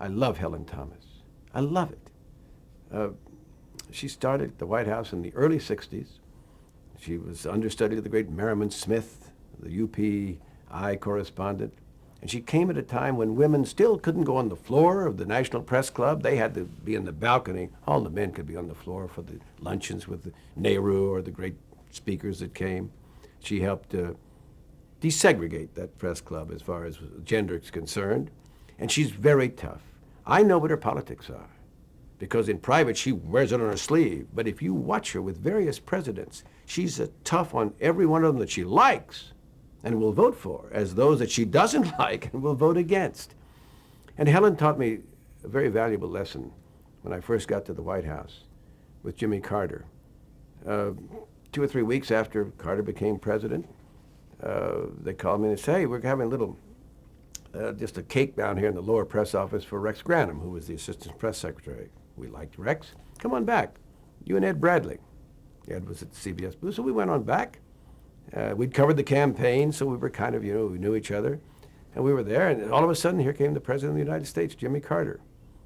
I love Helen Thomas. I love it. She started at the White House in the early 60s. She was understudy of the great Merriman Smith, the UPI correspondent. And she came at a time when women still couldn't go on the floor of the National Press Club. They had to be in the balcony. All the men could be on the floor for the luncheons with Nehru or the great speakers that came. She helped desegregate that press club as far as gender is concerned. And she's very tough. I know what her politics are, because in private she wears it on her sleeve. But if you watch her with various presidents, she's tough on every one of them that she likes and will vote for, as those that she doesn't like and will vote against. And Helen taught me a very valuable lesson when I first got to the White House with Jimmy Carter. 2 or 3 weeks after Carter became president, they called me and said, hey, we're having a little, just a cake down here in the lower press office for Rex Granum, who was the assistant press secretary. We liked Rex. Come on back. You and Ed Bradley. Ed was at the CBS booth, so we went on back. We'd covered the campaign, so we were kind of, we knew each other. And we were there, and all of a sudden, here came the President of the United States, Jimmy Carter.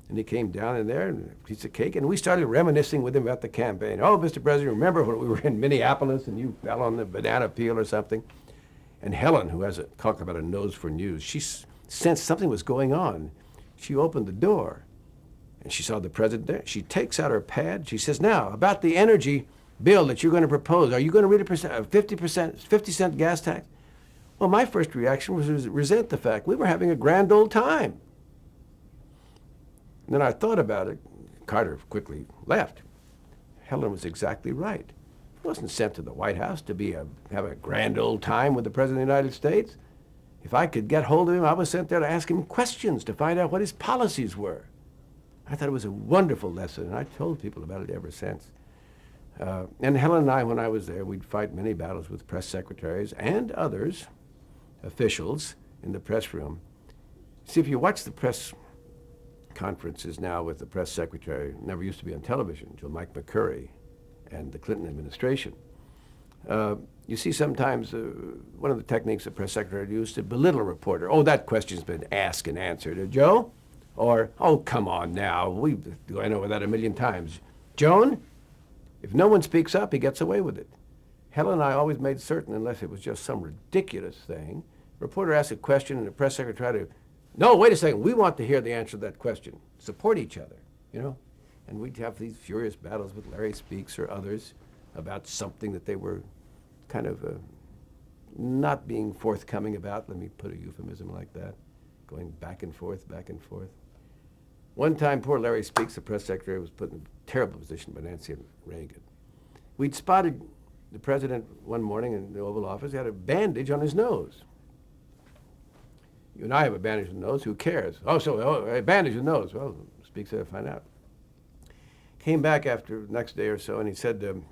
And he came down in there, and a piece of cake, and we started reminiscing with him about the campaign. Oh, Mr. President, remember when we were in Minneapolis, and you fell on the banana peel or something? And Helen, who has talk about a nose for news, she sensed something was going on. She opened the door, and she saw the President there. She takes out her pad. She says, now, about the energy bill that you're going to propose, are you going to read a 50-cent gas tax? Well, my first reaction was to resent the fact we were having a grand old time. And then I thought about it. Carter quickly left. Helen was exactly right. He wasn't sent to the White House to have a grand old time with the President of the United States. If I could get hold of him, I was sent there to ask him questions to find out what his policies were. I thought it was a wonderful lesson, and I told people about it ever since. And Helen and I, when I was there, we'd fight many battles with press secretaries and others, officials, in the press room. See, if you watch the press conferences now with the press secretary, never used to be on television, until Mike McCurry and the Clinton administration. You see sometimes one of the techniques the press secretary used to belittle a reporter. Oh, that question's been asked and answered. Joe? Or, oh, come on now, I know that a million times. Joan? If no one speaks up, he gets away with it. Helen and I always made certain, unless it was just some ridiculous thing, a reporter asked a question and the press secretary tried to, no, wait a second, we want to hear the answer to that question. Support each other, And we'd have these furious battles with Larry Speakes or others about something that they were kind of not being forthcoming about. Let me put a euphemism like that, going back and forth, back and forth. One time, poor Larry Speakes, the press secretary, was put in a terrible position by Nancy Reagan. We'd spotted the president one morning in the Oval Office. He had a bandage on his nose. You and I have a bandage on the nose. Who cares? A bandage on the nose. Well, Speakes said, find out. Came back after the next day or so, and he said,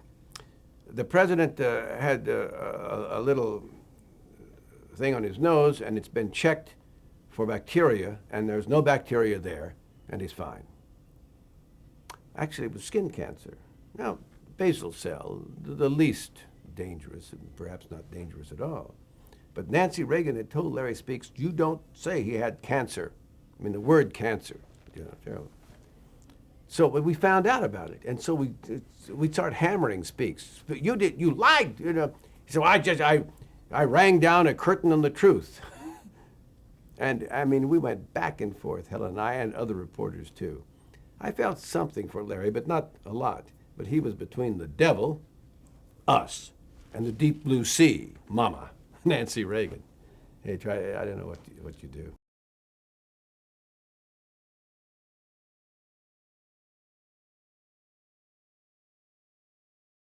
the president had a little thing on his nose, and it's been checked for bacteria, and there's no bacteria there, and he's fine. Actually, it was skin cancer. Now, basal cell, the least dangerous, and perhaps not dangerous at all. But Nancy Reagan had told Larry Speakes, you don't say he had cancer. I mean, the word cancer. Terrible. So we found out about it, and so we started hammering Speakes. You lied, He said, well, I rang down a curtain on the truth. And I mean, we went back and forth, Helen and I, and other reporters too. I felt something for Larry, but not a lot. But he was between the devil, us, and the deep blue sea, Mama, Nancy Reagan. Hey, I don't know what you do.